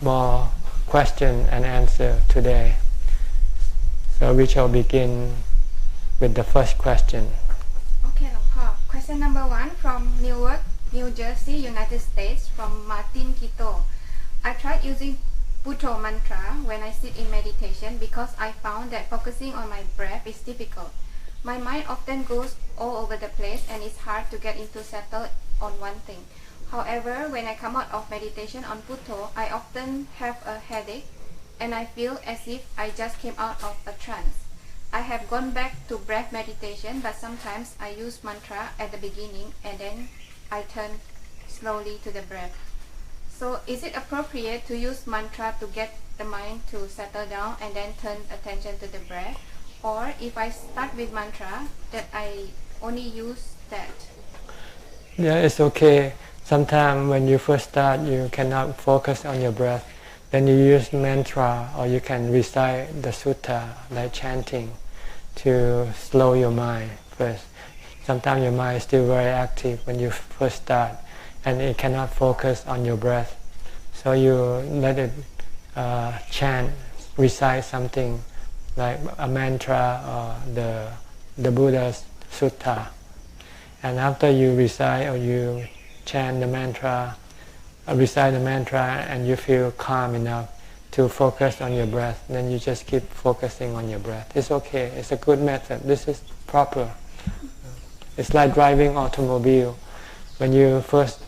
more question and answer today. So we shall begin with the first question. Okay, Longpa. Question number 1 from Newark, New Jersey, United States, from Martin Kito. I tried using Bhutto mantra when I sit in meditation because I found that focusing on my breath is difficult. My mind often goes all over the place and it's hard to get into settle on one thing. However, when I come out of meditation on Bhutto, I often have a headache and I feel as if I just came out of a trance. I have gone back to breath meditation, but sometimes I use mantra at the beginning and then I turn slowly to the breath. So is it appropriate to use mantra to get the mind to settle down and then turn attention to the breath? Or if I start with mantra, that I only use that? Yeah, it's okay. Sometimes when you first start, you cannot focus on your breath. Then you use mantra, or you can recite the sutta, like chanting, to slow your mind first. Sometimes your mind is still very active when you first start, and it cannot focus on your breath. So you let it chant, recite something like a mantra or the Buddha's sutta. And after you recite or you chant the mantra, recite the mantra, and you feel calm enough to focus on your breath, then you just keep focusing on your breath. It's okay. It's a good method. This is proper. It's like driving automobile. When you first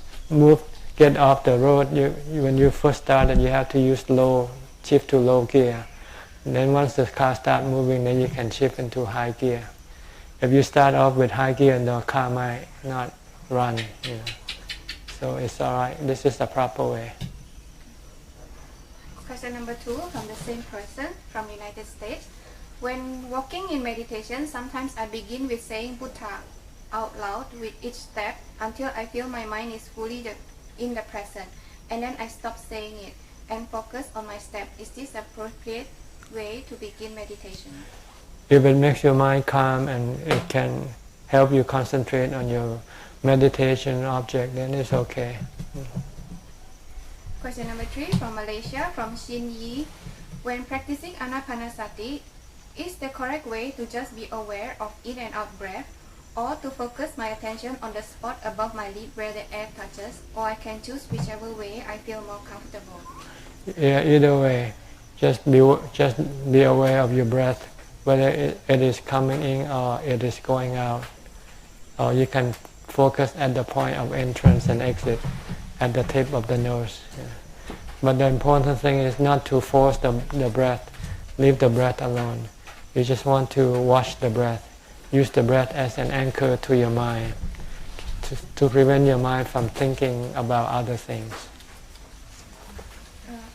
get off the road, when you first started, you have to use shift to low gear. And then once the car starts moving, then you can shift into high gear. If you start off with high gear, the car might not run. So it's all right. This is the proper way. Question number 2 from the same person from United States. When walking in meditation, sometimes I begin with saying Buddha out loud with each step until I feel my mind is fully in the present, and then I stop saying it and focus on my step. Is this appropriate way to begin meditation? If it makes your mind calm and it can help you concentrate on your meditation object, then it's okay. Question number 3 from Malaysia, from Shin Yi. When practicing Anapanasati, is the correct way to just be aware of in and out breath, or to focus my attention on the spot above my lip where the air touches, or I can choose whichever way I feel more comfortable? Yeah, either way, just be aware of your breath, whether it is coming in or it is going out. Or you can focus at the point of entrance and exit, at the tip of the nose. Yeah. But the important thing is not to force the breath. Leave the breath alone. You just want to watch the breath. Use the breath as an anchor to your mind, to prevent your mind from thinking about other things.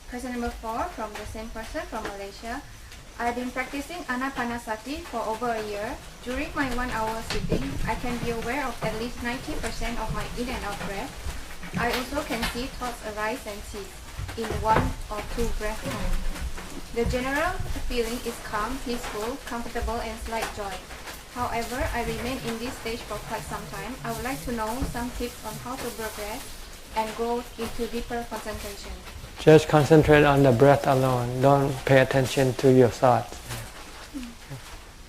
Question number 4 from the same person from Malaysia. I've been practicing Anapanasati for over a year. During my 1 hour sitting, I can be aware of at least 90% of my in and out breath. I also can see thoughts arise and cease in 1 or 2 breaths time. The general feeling is calm, peaceful, comfortable, and slight joy. However, I remain in this stage for quite some time. I would like to know some tips on how to progress and go into deeper concentration. Just concentrate on the breath alone. Don't pay attention to your thoughts.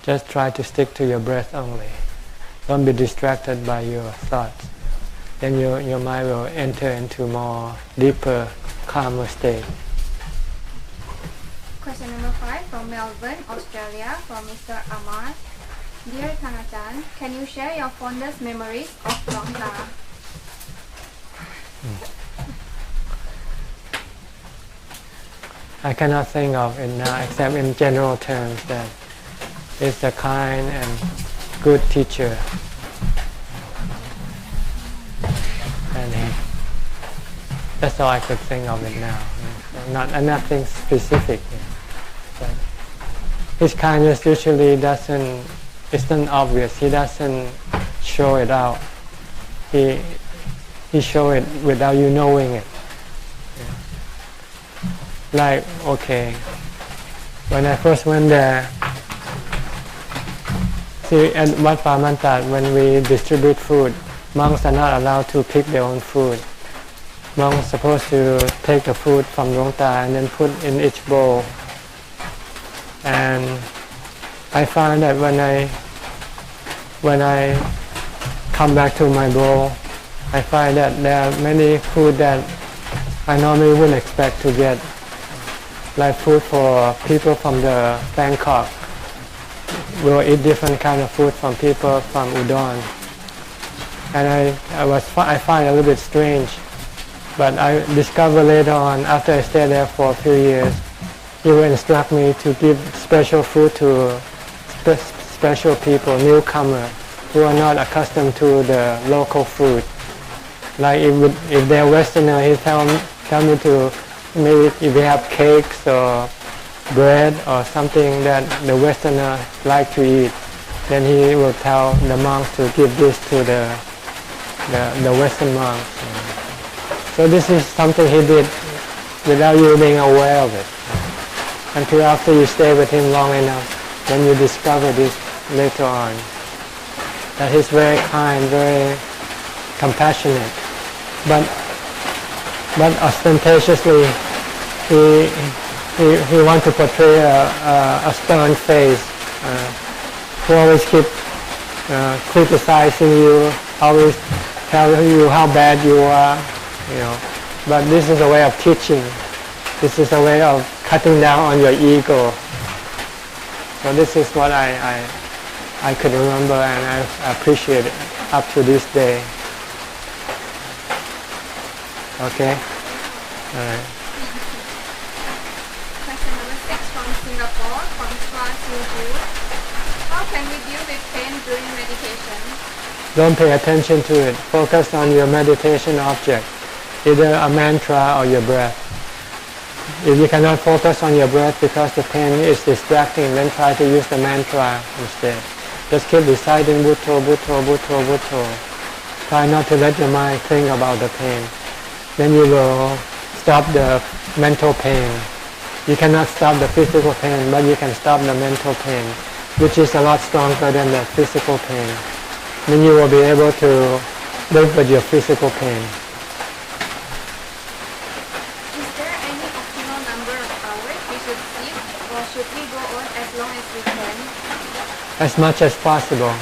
Just try to stick to your breath only. Don't be distracted by your thoughts. Then your mind will enter into more deeper, calmer state. Question number 5 from Melbourne, Australia, from Mr. Amar. Dear Thanachan, can you share your fondest memories of Longta? I cannot think of it now, except in general terms that it's a kind and good teacher. And that's all I could think of it now. Nothing specific. But his kindness usually isn't obvious. He doesn't show it out. He show it without you knowing it. Like, okay, when I first went there, see, at Wat Pamantat, when we distribute food, monks are not allowed to pick their own food. monks supposed to take the food from Luang Ta and then put in each bowl. And I find that when I come back to my bowl, I find that there are many food that I normally wouldn't expect to get, like food for people from the Bangkok. We'll eat different kind of food from people from Udon, and I find it a little bit strange. But I discovered later on, after I stayed there for a few years, he will instruct me to give special food to special people, newcomers, who are not accustomed to the local food. Like if they're Westerner, he tell me to, maybe if they have cakes or bread or something that the Westerner like to eat, then he will tell the monks to give this to the Western monks. So this is something he did without you being aware of it. Until after you stay with him long enough, then you discover this later on. That he's very kind, very compassionate. But ostentatiously, he wants to portray a stern face. He always keep criticizing you, always tell you how bad you are, But this is a way of teaching. This is a way of cutting down on your ego. So this is what I could remember, and I appreciate it up to this day. Okay? All right. Question number 6 from Singapore, from Swa Suju. How can we deal with pain during meditation? Don't pay attention to it. Focus on your meditation object, either a mantra or your breath. If you cannot focus on your breath because the pain is distracting, then try to use the mantra instead. Just keep reciting Bhutto, Bhutto, Bhutto, Bhutto. Try not to let your mind think about the pain. Then you will stop the mental pain. You cannot stop the physical pain, but you can stop the mental pain, which is a lot stronger than the physical pain. Then you will be able to live with your physical pain. Is there any optimal number of hours we should sleep, or should we go on as long as we can? As much as possible.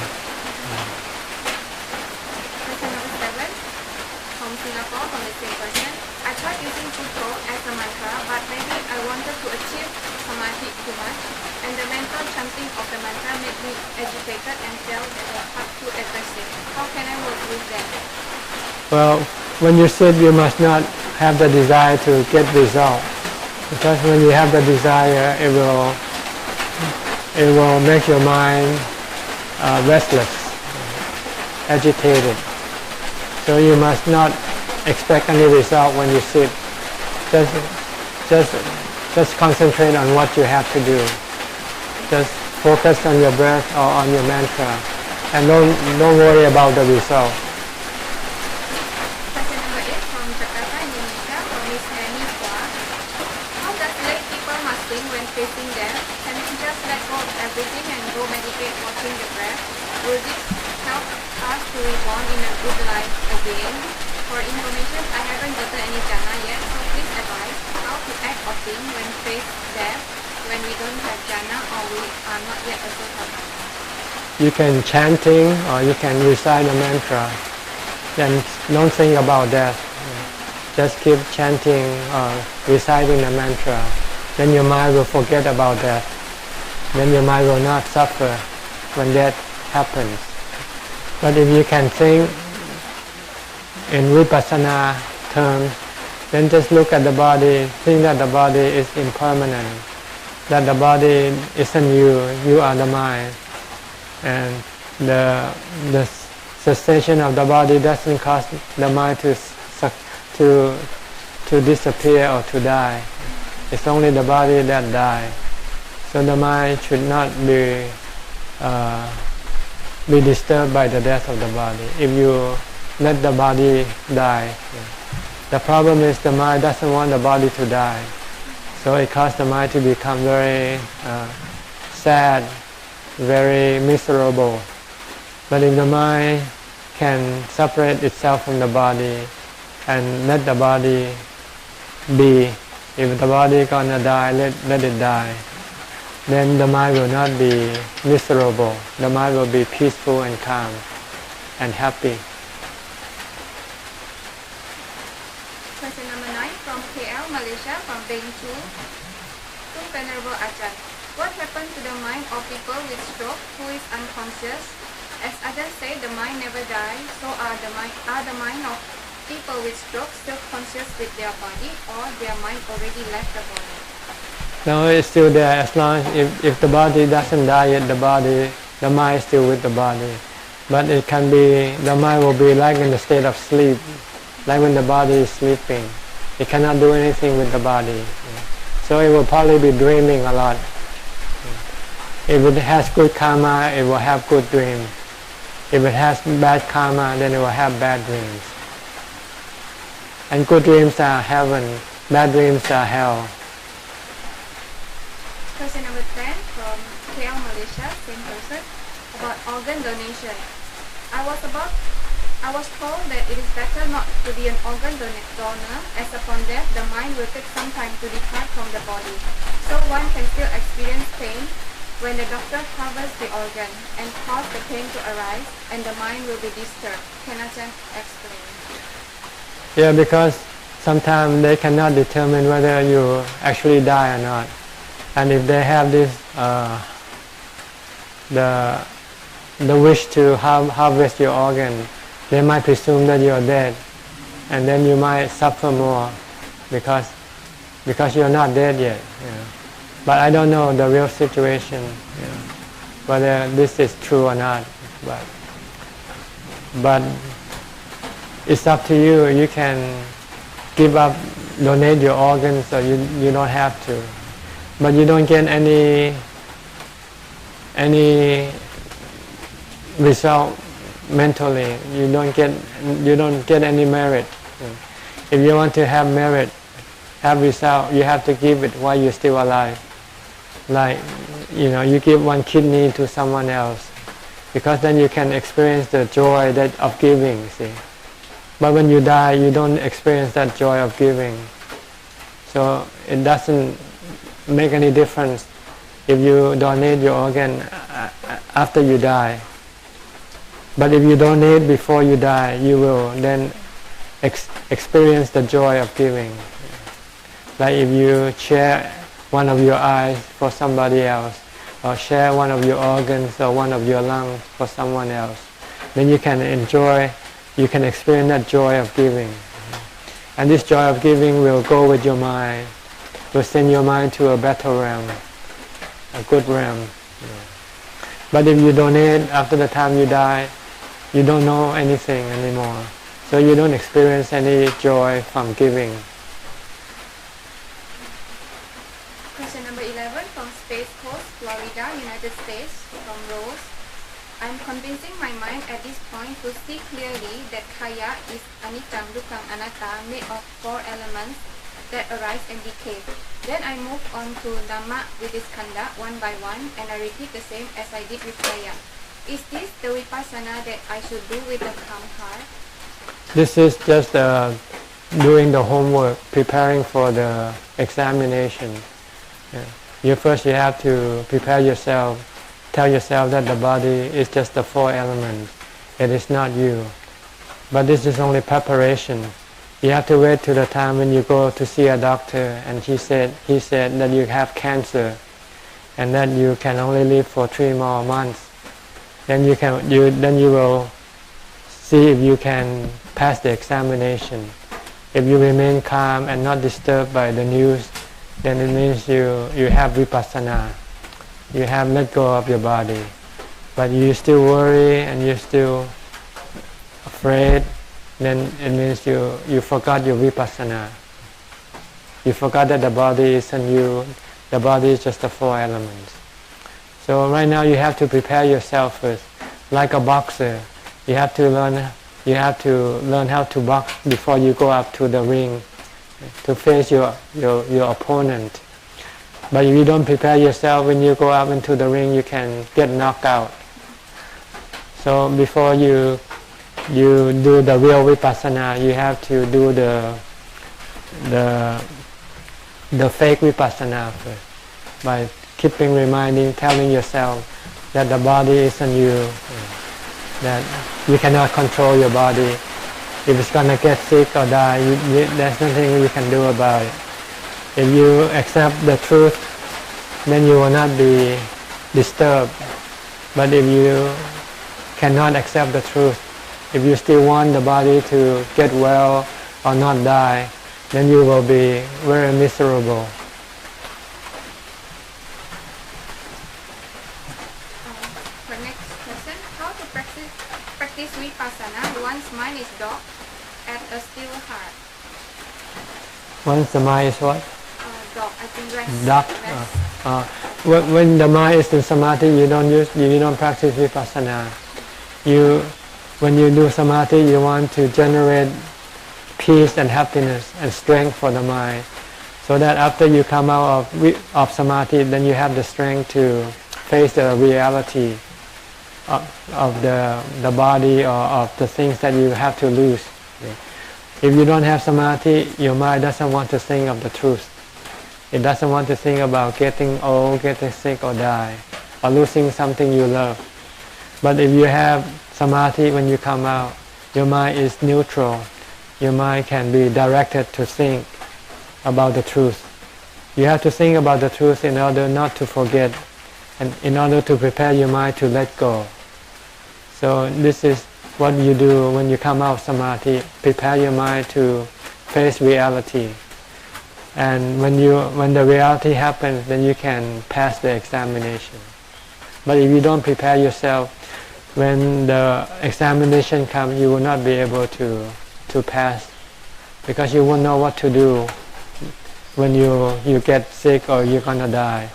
Question number 7 from Singapore, from the same person. I tried using Bhutto as a mantra, but maybe I wanted to achieve samadhi too much, and the mental chanting of the mantra made me agitated and felt too aggressive. How can I work with that? Well, when you sit, you must not have the desire to get result, because when you have the desire, it will make your mind restless, agitated. So you must not expect any result when you sit. Just concentrate on what you have to do. Just focus on your breath or on your mantra, and don't worry about the result. Question number 8 from Jakarta, Indonesia, from Miss Annie Hua. How does lay people fasting when facing death? Can we just let go of everything and go meditate watching the breath? Will this help us to reborn in a good life again? For information, I haven't gotten any jhana yet, so please advise how to act or think when faced death, when we don't have jhana or we are not yet a Sotapanna. You can chanting or you can recite a mantra. Then don't think about death. Just keep chanting or reciting the mantra. Then your mind will forget about death. Then your mind will not suffer when death happens. But if you can think in vipassana terms, then just look at the body, think that the body is impermanent, that the body isn't you, you are the mind. And the cessation of the body doesn't cause the mind to disappear or to die. It's only the body that dies. So the mind should not be disturbed by the death of the body. If you let the body die, the problem is the mind doesn't want the body to die. So it causes the mind to become very sad, very miserable. But if the mind can separate itself from the body and let the body be. If the body gonna die, let it die. Then the mind will not be miserable. The mind will be peaceful and calm and happy. Question number 9 from KL, Malaysia, from Beng Chu. To Venerable Ajahn, what happened to the mind of people with stroke who is unconscious? As Ajahn said, the mind never dies, so are the mind of people with stroke still conscious with their body, or their mind already left the body? No, it's still there. As long as if the body doesn't die yet, the mind is still with the body. But it can be, the mind will be like in the state of sleep, like when the body is sleeping. It cannot do anything with the body. So it will probably be dreaming a lot. If it has good karma, it will have good dreams. If it has bad karma, then it will have bad dreams. And good dreams are heaven, bad dreams are hell. Question number 10 from KL, Malaysia, same person, about organ donation. I was told that it is better not to be an organ donor, as upon death the mind will take some time to depart from the body. So one can still experience pain when the doctor harvests the organ and cause the pain to arise, and the mind will be disturbed. Can Ajahn explain? Yeah, because sometimes they cannot determine whether you actually die or not. And if they have this, the wish to harvest your organ, they might presume that you are dead, and then you might suffer more because you're not dead yet. You know. But I don't know the real situation, you know, whether this is true or not. But it's up to you. You can give up, donate your organs, or you don't have to. But you don't get any result mentally. You don't get any merit. If you want to have merit, have result, you have to give it while you're still alive. Like, you know, you give one kidney to someone else, because then you can experience the joy of giving, see. But when you die, you don't experience that joy of giving. So it doesn't make any difference if you donate your organ after you die. But if you donate before you die, you will then experience the joy of giving. Like if you share one of your eyes for somebody else, or share one of your organs or one of your lungs for someone else, then you can experience that joy of giving. And this joy of giving will go with your mind, will send your mind to a better realm, a good realm. But if you donate after the time you die, you don't know anything anymore. So you don't experience any joy from giving. Question number 11 from Space Coast, Florida, United States, from Rose. I'm convincing my mind at this point to see clearly that kaya is anicca, dukkha, anatta, made of 4 elements that arise and decay. Then I move on to Dhamma with its khanda one by one, and I repeat the same as I did with kaya. Is this the vipassana that I should do with a calm heart? This is just doing the homework, preparing for the examination. You have to prepare yourself, tell yourself that the body is just the 4 elements. It is not you. But this is only preparation. You have to wait till the time when you go to see a doctor and he said that you have cancer and that you can only live for 3 more months. Then you will see if you can pass the examination. If you remain calm and not disturbed by the news, then it means you have vipassana. You have let go of your body. But you still worry and you're still afraid, then it means you forgot your vipassana. You forgot that the body isn't you, the body is just the 4 elements. So right now you have to prepare yourself first. Like a boxer, you have to learn how to box before you go up to the ring to face your opponent. But if you don't prepare yourself, when you go up into the ring, you can get knocked out. So before you you do the real vipassana, you have to do the fake vipassana first, by keeping reminding, telling yourself that the body isn't you, that you cannot control your body. If it's gonna get sick or die, there's nothing you can do about it. If you accept the truth, then you will not be disturbed. But if you cannot accept the truth, if you still want the body to get well or not die, then you will be very miserable. For next question, how to practice vipassana once mind is dark at a still heart? Once the mind is what? Dark, I think rest. Dark. When the mind is in samadhi, you don't practice vipassana. When you do samadhi, you want to generate peace and happiness and strength for the mind, so that after you come out of samadhi, then you have the strength to face the reality of the body or of the things that you have to lose. If you don't have samadhi, your mind doesn't want to think of the truth. It doesn't want to think about getting old, getting sick or die, or losing something you love. But if you have samadhi, when you come out, your mind is neutral. Your mind can be directed to think about the truth. You have to think about the truth in order not to forget, and in order to prepare your mind to let go. So this is what you do when you come out of samadhi. Prepare your mind to face reality. And when the reality happens, then you can pass the examination. But if you don't prepare yourself, when the examination comes, you will not be able to pass, because you won't know what to do when you get sick or you're gonna die.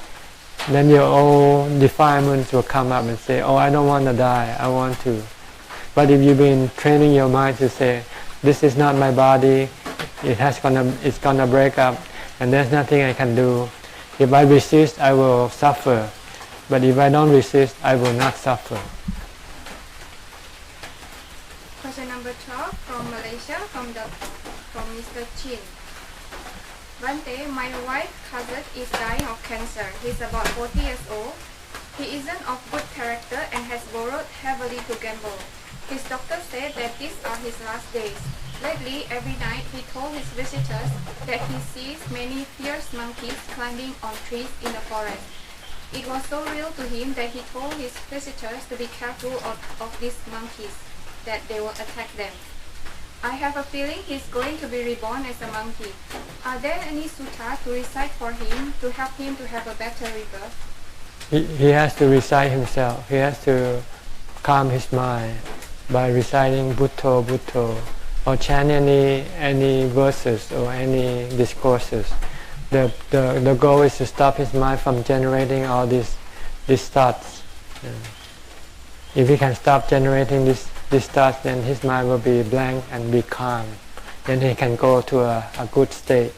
Then your old defilements will come up and say, oh, I don't want to die, I want to. But if you've been training your mind to say, this is not my body, it's gonna break up, and there's nothing I can do. If I resist, I will suffer. But if I don't resist, I will not suffer. Question number 12 from Malaysia, from Mr. Chin. One day, my wife's cousin is dying of cancer. He's about 40 years old. He isn't of good character and has borrowed heavily to gamble. His doctor said that these are his last days. Lately, every night he told his visitors that he sees many fierce monkeys climbing on trees in the forest. It was so real to him that he told his visitors to be careful of these monkeys, that they will attack them. I have a feeling he's going to be reborn as a monkey. Are there any sutta to recite for him to help him to have a better rebirth? He has to recite himself. He has to calm his mind by reciting Bhutto, Bhutto, or chant any verses or any discourses. The goal is to stop his mind from generating all these thoughts. If he can stop generating these thoughts, then his mind will be blank and be calm. Then he can go to a good state.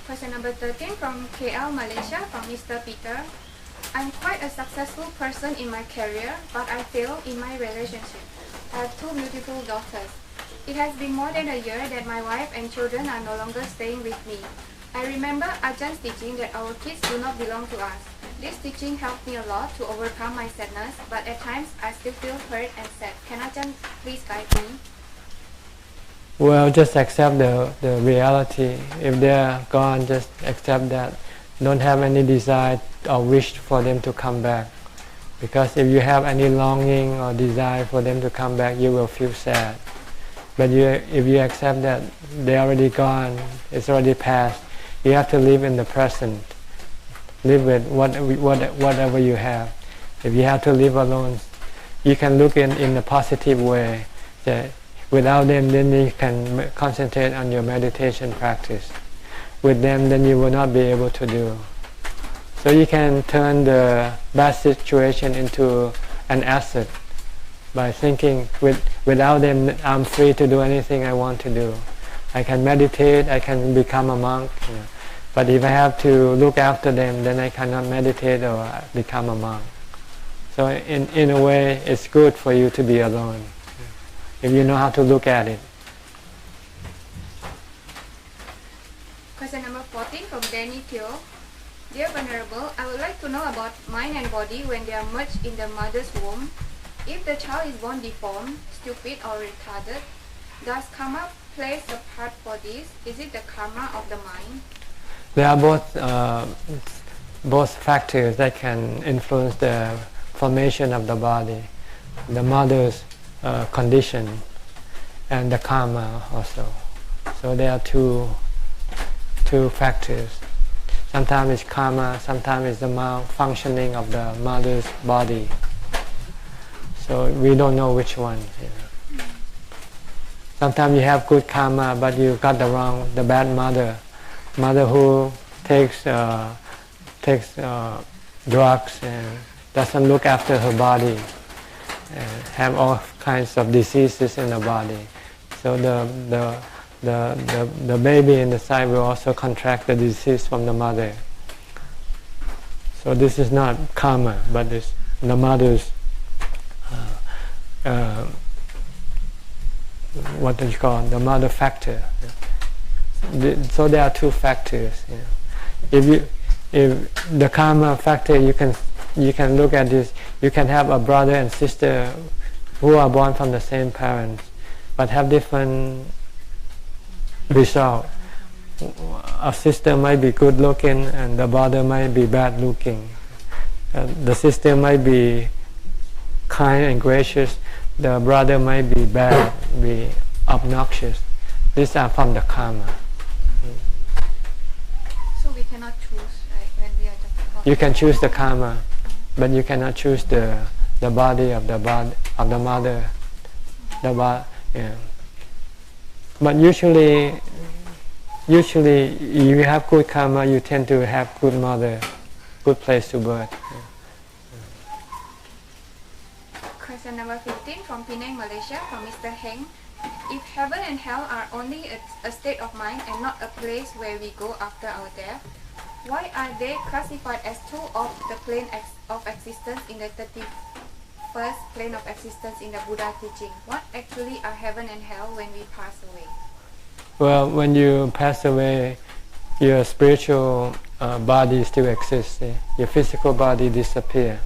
Question number 13 from KL, Malaysia, from Mr. Peter. I'm quite a successful person in my career, but I fail in my relationship. I have 2 beautiful daughters. It has been more than a year that my wife and children are no longer staying with me. I remember Ajahn teaching that our kids do not belong to us. This teaching helped me a lot to overcome my sadness, but at times I still feel hurt and sad. Can Ajahn please guide me? Well, just accept the reality. If they are gone, just accept that. Don't have any desire or wish for them to come back. Because if you have any longing or desire for them to come back, you will feel sad. But if you accept that they're already gone, it's already past, you have to live in the present. Live with whatever you have. If you have to live alone, you can look in a positive way. That without them, then you can concentrate on your meditation practice. With them, then you will not be able to do. So you can turn the bad situation into an asset by thinking, without them, I'm free to do anything I want to do. I can meditate, I can become a monk. But if I have to look after them, then I cannot meditate or become a monk. So in a way, it's good for you to be alone, if you know how to look at it. Question number 14 from Danny Teo. Dear Venerable, I would like to know about mind and body when they are merged in the mother's womb. If the child is born deformed, stupid or retarded, does karma plays a part for this? Is it the karma of the mind? There are both factors that can influence the formation of the body. The mother's condition and the karma also. So there are two factors. Sometimes it's karma, sometimes it's the malfunctioning of the mother's body. So we don't know which one. Sometimes you have good karma, but you got the bad mother who takes drugs and doesn't look after her body, and have all kinds of diseases in the body. So the baby inside will also contract the disease from the mother. So this is not karma, but it's the mother's what do you call the mother factor. So there are two factors. If the karma factor, you can look at this. You can have a brother and sister who are born from the same parents, but have different result. A sister might be good looking and the brother might be bad looking. The sister might be kind and gracious, the brother might be bad, be obnoxious. These are from the karma. So we cannot choose, right, when we are talking about. You can choose the karma, but you cannot choose the body of the mother. But usually you have good karma, you tend to have good mother, good place to birth. Question number 15 from Penang, Malaysia, from Mr. Heng. If heaven and hell are only a state of mind and not a place where we go after our death, why are they classified as two of the plane of existence in the 31st plane of existence in the Buddha teaching? What actually are heaven and hell when we pass away? Well, when you pass away, your spiritual body still exists. Your physical body disappears.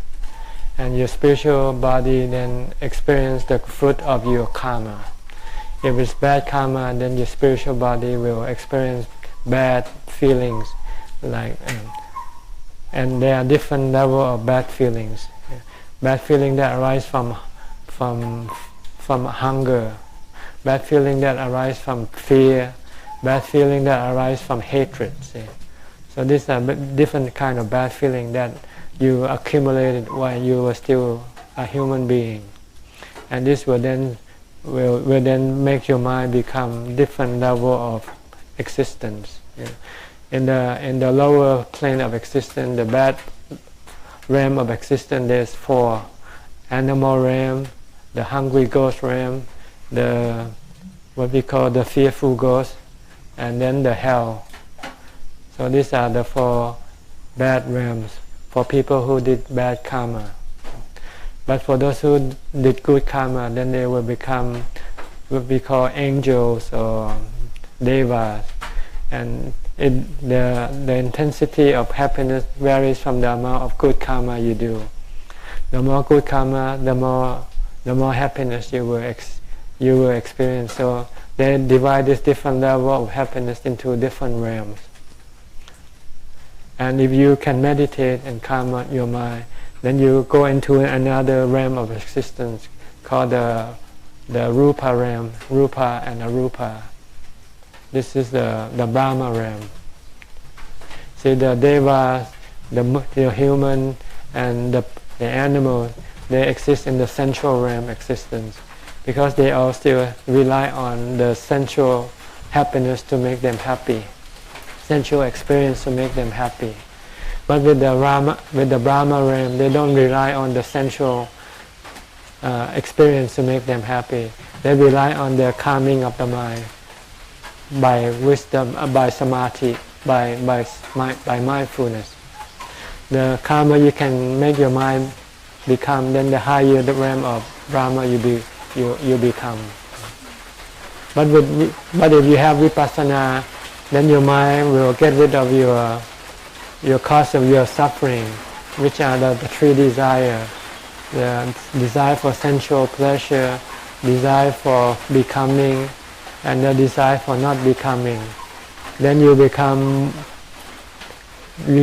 And your spiritual body then experience the fruit of your karma. If it's bad karma, then your spiritual body will experience bad feelings, and there are different levels of bad feelings. Bad feeling that arise from hunger, bad feeling that arise from fear, bad feeling that arise from hatred. So these are different kind of bad feeling that you accumulated while you were still a human being, and this will then make your mind become different level of existence. In the lower plane of existence, the bad realm of existence, there's 4: animal realm, the hungry ghost realm, the what we call the fearful ghost, and then the hell. So these are the 4 bad realms for people who did bad karma. But for those who did good karma, then they will become what we call angels or devas. And the intensity of happiness varies from the amount of good karma you do. The more good karma, the more happiness you will experience. So they divide this different level of happiness into different realms. And if you can meditate and calm your mind, then you go into another realm of existence called the Rupa realm, Rupa and Arupa. This is the Brahma realm. See, the devas, the human and the animals, they exist in the sensual realm existence because they all still rely on the sensual happiness to make them happy, sensual experience to make them happy. But with the Brahma realm, they don't rely on the sensual experience to make them happy. They rely on the calming of the mind by wisdom, by samadhi, by mindfulness. The karma, you can make your mind become, then the higher the realm of Brahma you become. But if you have vipassana, then your mind will get rid of your cause of your suffering, which are the three desires: the desire for sensual pleasure, desire for becoming, and the desire for not becoming. Then you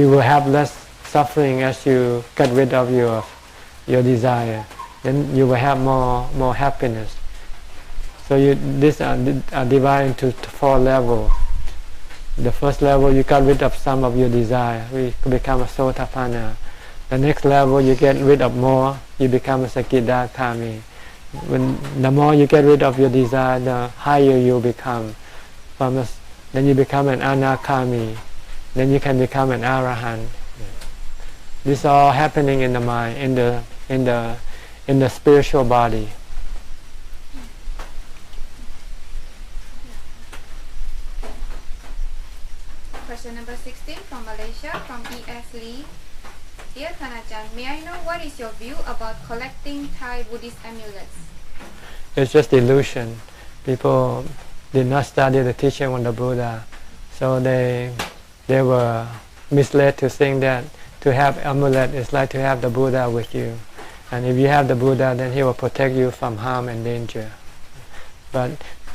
will have less suffering as you get rid of your desire. Then you will have more happiness. So these are divided into 4 levels. The first level, you got rid of some of your desire, we become a sotapanna. The next level, you get rid of more, you become a sakidakami. The more you get rid of your desire, the higher you become. Then you become an anakami. Then you can become an arahant. This is all happening in the mind, in the spiritual body. Question number 16 from Malaysia, from E.S. Lee. Dear Thanajahn, may I know what is your view about collecting Thai Buddhist amulets? It's just illusion. People did not study the teaching of the Buddha, so they were misled to think that to have amulet is like to have the Buddha with you. And if you have the Buddha, then he will protect you from harm and danger. But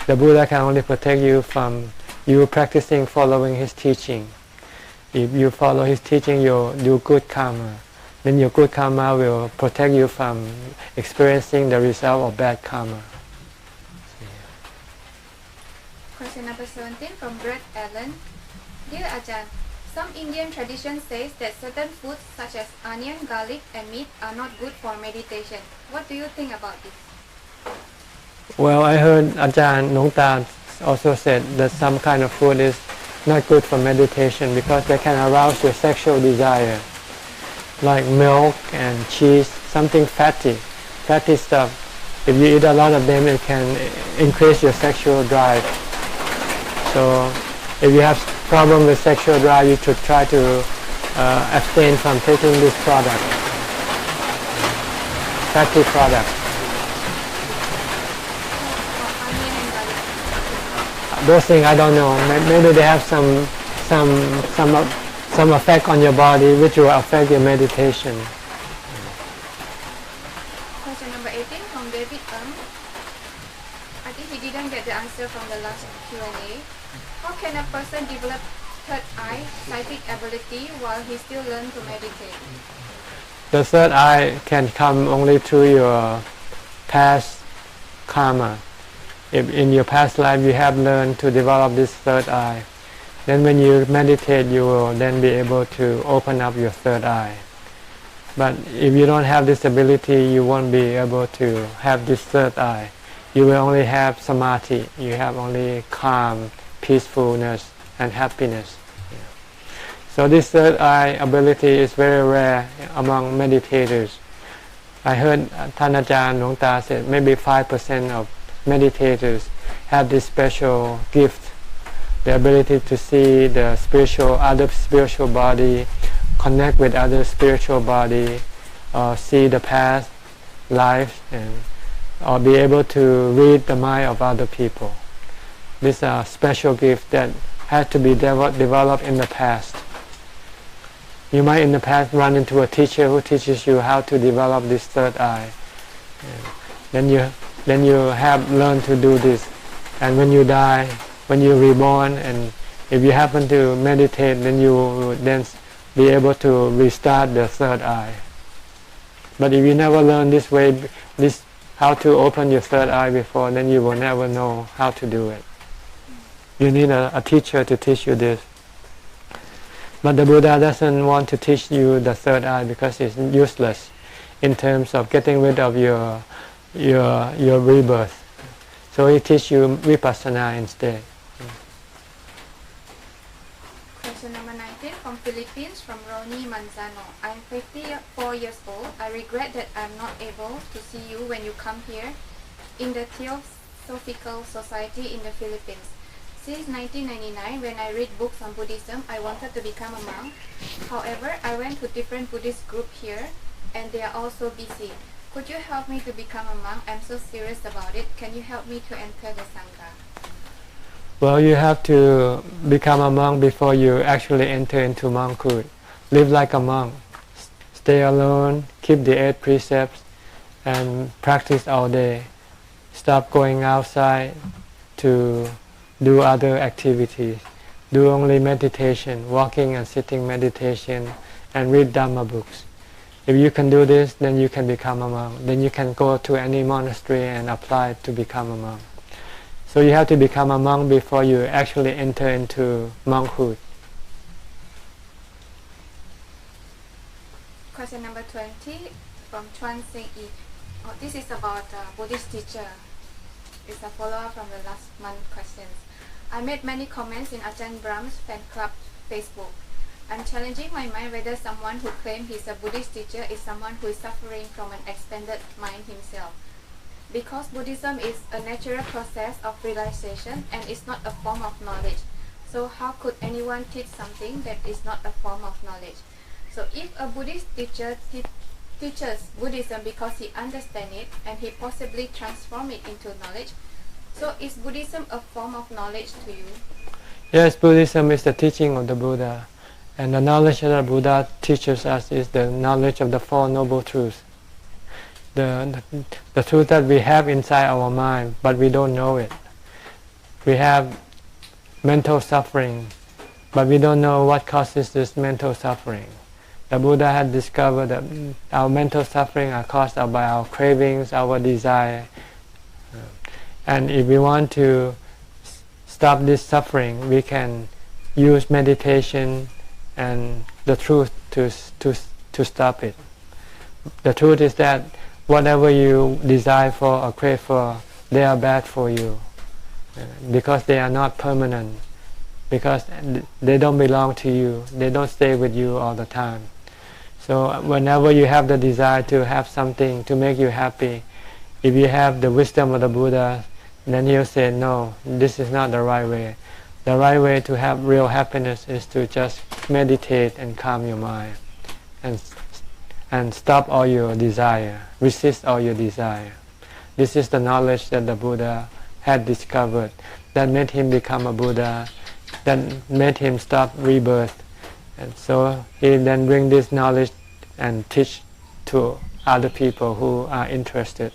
the Buddha can only protect you from you practicing following his teaching. If you follow his teaching, you do good karma. Then your good karma will protect you from experiencing the result of bad karma. Question number 17 from Brett Allen. Dear Ajahn, some Indian tradition says that certain foods such as onion, garlic and meat are not good for meditation. What do you think about this? Well, I heard Ajahn Nongta also said that some kind of food is not good for meditation because they can arouse your sexual desire, like milk and cheese, something fatty stuff. If you eat a lot of them, it can increase your sexual drive. So if you have problem with sexual drive, you should try to abstain from taking this product, fatty product. Those things I don't know. Maybe they have some effect on your body which will affect your meditation. Question number 18 from David Ng. I think he didn't get the answer from the last Q&A. How can a person develop third eye, psychic ability, while he still learns to meditate? The third eye can come only through your past karma. If in your past life you have learned to develop this third eye, then when you meditate you will then be able to open up your third eye. But if you don't have this ability, you won't be able to have this third eye. You will only have samadhi, you have only calm, peacefulness and happiness. So this third eye ability is very rare among meditators. I heard Thanajahn Nongta said maybe 5% of meditators have this special gift, the ability to see the other spiritual body, connect with other spiritual body, see the past life, or be able to read the mind of other people. These are special gifts that have to be developed in the past. You might in the past run into a teacher who teaches you how to develop this third eye. Then you have learned to do this, and when you die, when you're reborn, and if you happen to meditate, then you will then be able to restart the third eye. But if you never learn this way, how to open your third eye before, then you will never know how to do it. You need a teacher to teach you this. But the Buddha doesn't want to teach you the third eye because it's useless in terms of getting rid of your rebirth. So he teaches you vipassana instead. Question number 19 from Philippines, from Roni Manzano. I'm 54 years old. I regret that I'm not able to see you when you come here in the Theosophical Society in the Philippines. Since 1999, when I read books on Buddhism, I wanted to become a monk. However, I went to different Buddhist groups here. and they are also busy. Could you help me to become a monk? I'm so serious about it. Can you help me to enter the Sangha? Well, you have to become a monk before you actually enter into monkhood. Live like a monk. Stay alone, keep the 8 precepts, and practice all day. Stop going outside to do other activities. Do only meditation, walking and sitting meditation, and read Dhamma books. If you can do this, then you can become a monk. Then you can go to any monastery and apply to become a monk. So you have to become a monk before you actually enter into monkhood. Question number 20 from Chuan Sing Yi. Oh, this is about Buddhist teacher. It's a follow-up from the last month questions. I made many comments in Ajahn Brahm's fan club Facebook. I'm challenging my mind whether someone who claims he's a Buddhist teacher is someone who is suffering from an expanded mind himself. Because Buddhism is a natural process of realization and is not a form of knowledge. So how could anyone teach something that is not a form of knowledge? So if a Buddhist teacher teaches Buddhism because he understands it and he possibly transforms it into knowledge, so is Buddhism a form of knowledge to you? Yes, Buddhism is the teaching of the Buddha. And the knowledge that the Buddha teaches us is the knowledge of the Four Noble Truths. The truth that we have inside our mind, but we don't know it. We have mental suffering, but we don't know what causes this mental suffering. The Buddha had discovered that our mental suffering are caused by our cravings, our desire. And if we want to stop this suffering, we can use meditation and the truth to stop it. The truth is that whatever you desire for or crave for, they are bad for you because they are not permanent, because they don't belong to you, they don't stay with you all the time. So whenever you have the desire to have something to make you happy, if you have the wisdom of the Buddha, then he'll say, no, this is not the right way. The right way to have real happiness is to just meditate and calm your mind and stop all your desire, resist all your desire. This is the knowledge that the Buddha had discovered that made him become a Buddha, that made him stop rebirth. And so he then bring this knowledge and teach to other people who are interested.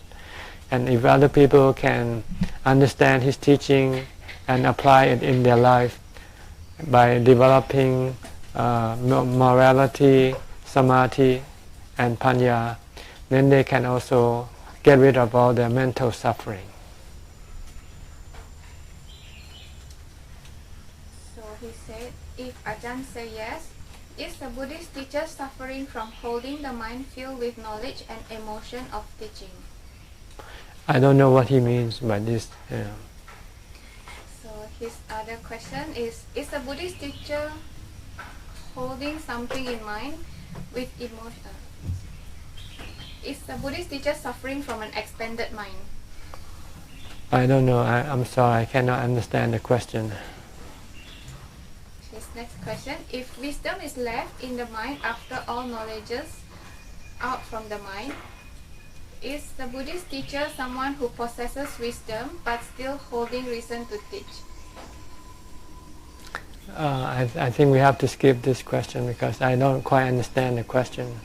And if other people can understand his teaching and apply it in their life by developing morality, samadhi, and panya, then they can also get rid of all their mental suffering. So he said, if Ajahn say yes, is the Buddhist teacher suffering from holding the mind filled with knowledge and emotion of teaching? I don't know what he means by this. So his other question is a Buddhist teacher holding something in mind with emotion? Is the Buddhist teacher suffering from an expanded mind? I don't know. I'm sorry, I cannot understand the question. His next question, if wisdom is left in the mind after all knowledges out from the mind, is the Buddhist teacher someone who possesses wisdom but still holding reason to teach? I think we have to skip this question because I don't quite understand the question.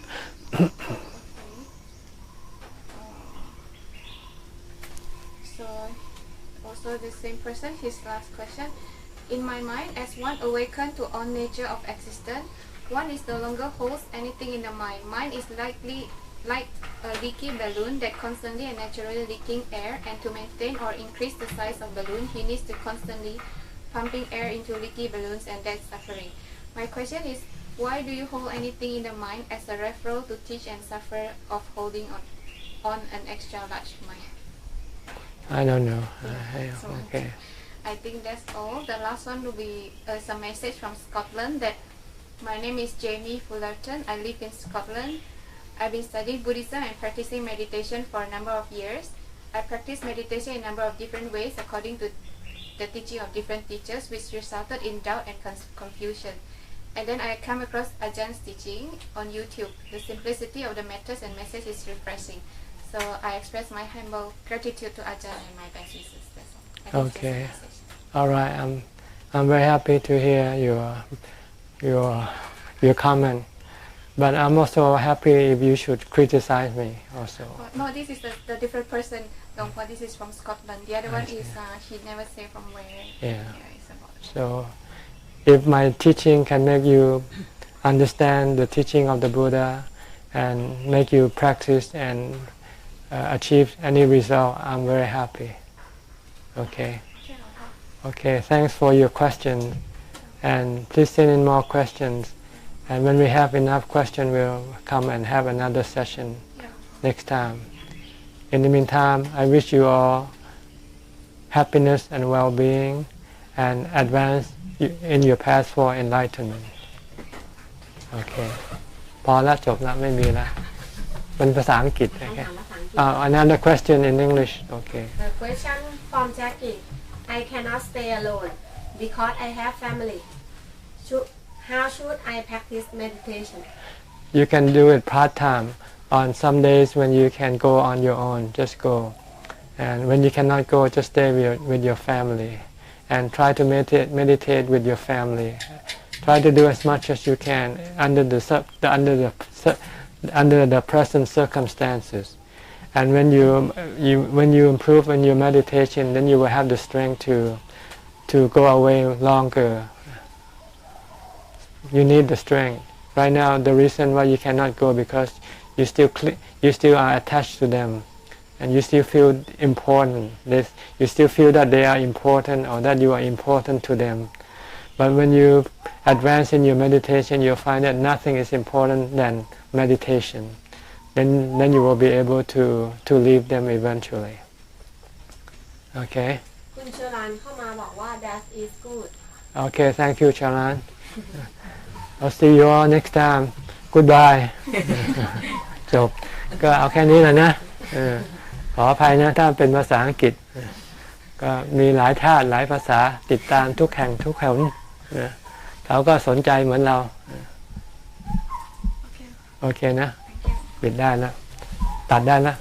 So, also the same person, his last question. In my mind, as one awakened to all nature of existence, one is no longer holds anything in the mind. Mind is likely like a leaky balloon that constantly and naturally leaking air, and to maintain or increase the size of balloon, he needs to constantly pumping air into leaky balloons, and that's suffering. My question is, why do you hold anything in the mind as a referral to teach and suffer of holding on an extra large mind? I don't know. So, okay. I think that's all. The last one will be some message from Scotland that my name is Jamie Fullerton. I live in Scotland. I've been studying Buddhism and practicing meditation for a number of years. I practice meditation in a number of different ways according to the teaching of different teachers, which resulted in doubt and confusion. And then I come across Ajahn teaching on YouTube. The simplicity of the methods and message is refreshing. So I express my humble gratitude to Ajahn and my best wishes. That's all. Okay. All right. I'm very happy to hear your comment. But I'm also happy if you should criticize me also. No, this is the different person. This is from Scotland. The other one is he never say from where. Yeah. It's about. So, if my teaching can make you understand the teaching of the Buddha and make you practice and achieve any result, I'm very happy. Okay. Okay. Thanks for your question, and please send in more questions. And when we have enough questions, we'll come and have another session next time. In the meantime, I wish you all happiness and well-being and advance in your path for enlightenment. Okay. พอละจบละไม่มีละเป็นภาษาอังกฤษ Okay. Another question in English. Okay. The question from Jackie. I cannot stay alone because I have family. How should I practice meditation? You can do it part-time. On some days when you can go on your own, just go. And when you cannot go, just stay with your family. And try to meditate with your family. Try to do as much as you can under the present circumstances. And when you improve in your meditation, then you will have the strength to go away longer. You need the strength. Right now, the reason why you cannot go because you still are attached to them, and you still feel important. You still feel that they are important or that you are important to them. But when you advance in your meditation, you'll find that nothing is important than meditation. Then you will be able to leave them eventually. Okay. คุณเชอรันเข้ามาบอกว่า that is good. Okay, thank you, Charan. I'll see you all next time. Goodbye. จบก็เอาแค่นี้แหละนะขออภัยนะถ้าเป็นภาษาอังกฤษก็มีหลายธาตุหลายภาษาติดตามทุกแห่งทุกแห่งเขาก็สนใจเหมือนเราโอเคนะปิดได้แล้วตัดได้แล้ว